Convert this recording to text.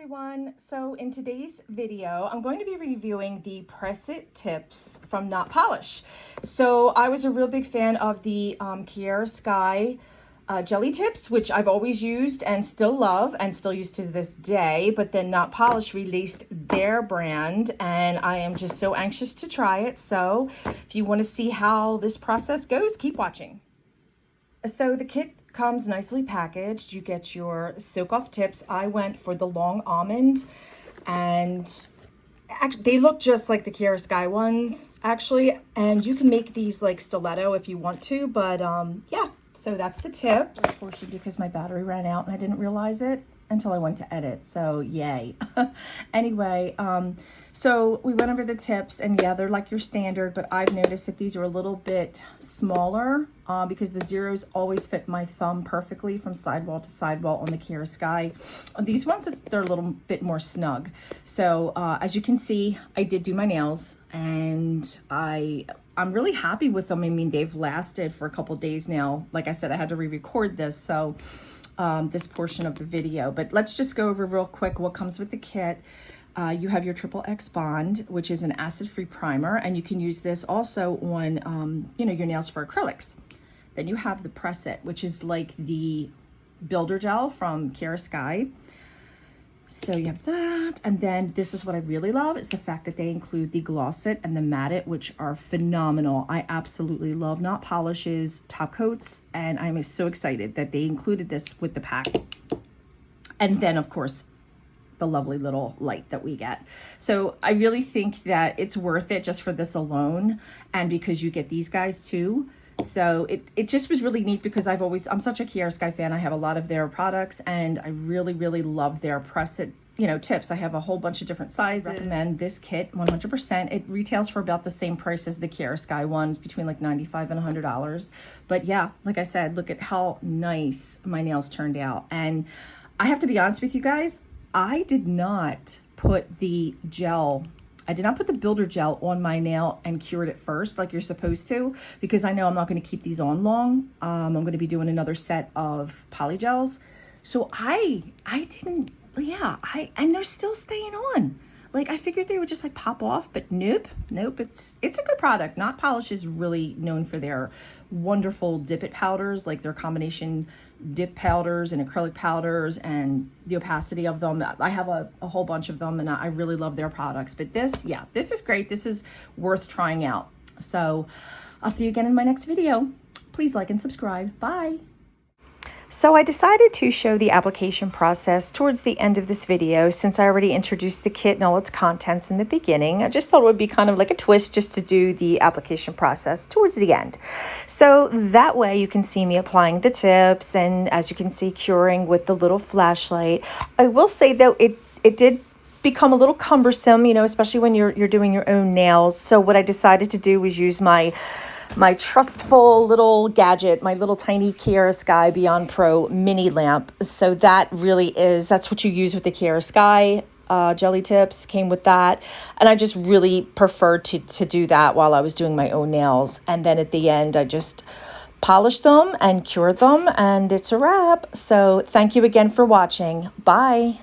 everyone. So in today's video, I'm going to be reviewing the Press It tips from Not Polish. So I was a real big fan of the Kiara Sky jelly tips, which I've always used and still love and still use to this day. But then Not Polish released their brand and I am just so anxious to try it. So if you want to see how this process goes, keep watching. So the kit comes nicely packaged. You get your soak off tips. I went for the long almond, and actually they look just like the Kiara Sky ones actually, and you can make these like stiletto if you want to, but yeah, so that's the tips. Unfortunately, because my battery ran out and I didn't realize it until I went to edit, so yay. Anyway, so we went over the tips, and yeah, they're like your standard, but I've noticed that these are a little bit smaller because the zeros always fit my thumb perfectly from sidewall to sidewall on the Kiara Sky. These ones, they're a little bit more snug. So as you can see, I did do my nails, and I'm really happy with them. I mean, they've lasted for a couple days now. Like I said, I had to re-record this, so this portion of the video, but let's just go over real quick what comes with the kit. You have your XXX Bond, which is an acid-free primer, and you can use this also on, you know, your nails for acrylics. Then you have the Press It, which is like the builder gel from Kiara Sky. So you have that, and then this is what I really love is the fact that they include the Gloss It and the Matte It, which are phenomenal. I absolutely love Not Polish's top coats, and I'm so excited that they included this with the pack. And then, of course, the lovely little light that we get. So I really think that it's worth it just for this alone, and because you get these guys too. So it just was really neat because I'm such a Kiara Sky fan. I have a lot of their products, and I really love their Press It, you know, tips. I have a whole bunch of different sizes. I recommend this kit 100%. It retails for about the same price as the Kiara Sky ones, between like $95 and $100. But yeah, like I said, look at how nice my nails turned out. And I have to be honest with you guys, I did not put the builder gel on my nail and cured it first like you're supposed to, because I know I'm not going to keep these on long. I'm going to be doing another set of poly gels. So I didn't, yeah, and they're still staying on. Like, I figured they would just like pop off, but nope. It's a good product. Not Polish is really known for their wonderful dip it powders, like their combination dip powders and acrylic powders, and the opacity of them. I have a whole bunch of them, and I really love their products. But this, yeah, this is great. This is worth trying out. So I'll see you again in my next video. Please like and subscribe. Bye. So I decided to show the application process towards the end of this video, since I already introduced the kit and all its contents in the beginning. I just thought it would be kind of like a twist just to do the application process towards the end. So that way you can see me applying the tips, and as you can see, curing with the little flashlight. I will say though, it did become a little cumbersome, you know, especially when you're doing your own nails. So what I decided to do was use my trustful little gadget, my little tiny Kiara Sky Beyond Pro mini lamp. So that's what you use with the Kiara Sky jelly tips, came with that. And I just really preferred to do that while I was doing my own nails. And then at the end, I just polished them and cured them, and it's a wrap. So thank you again for watching. Bye.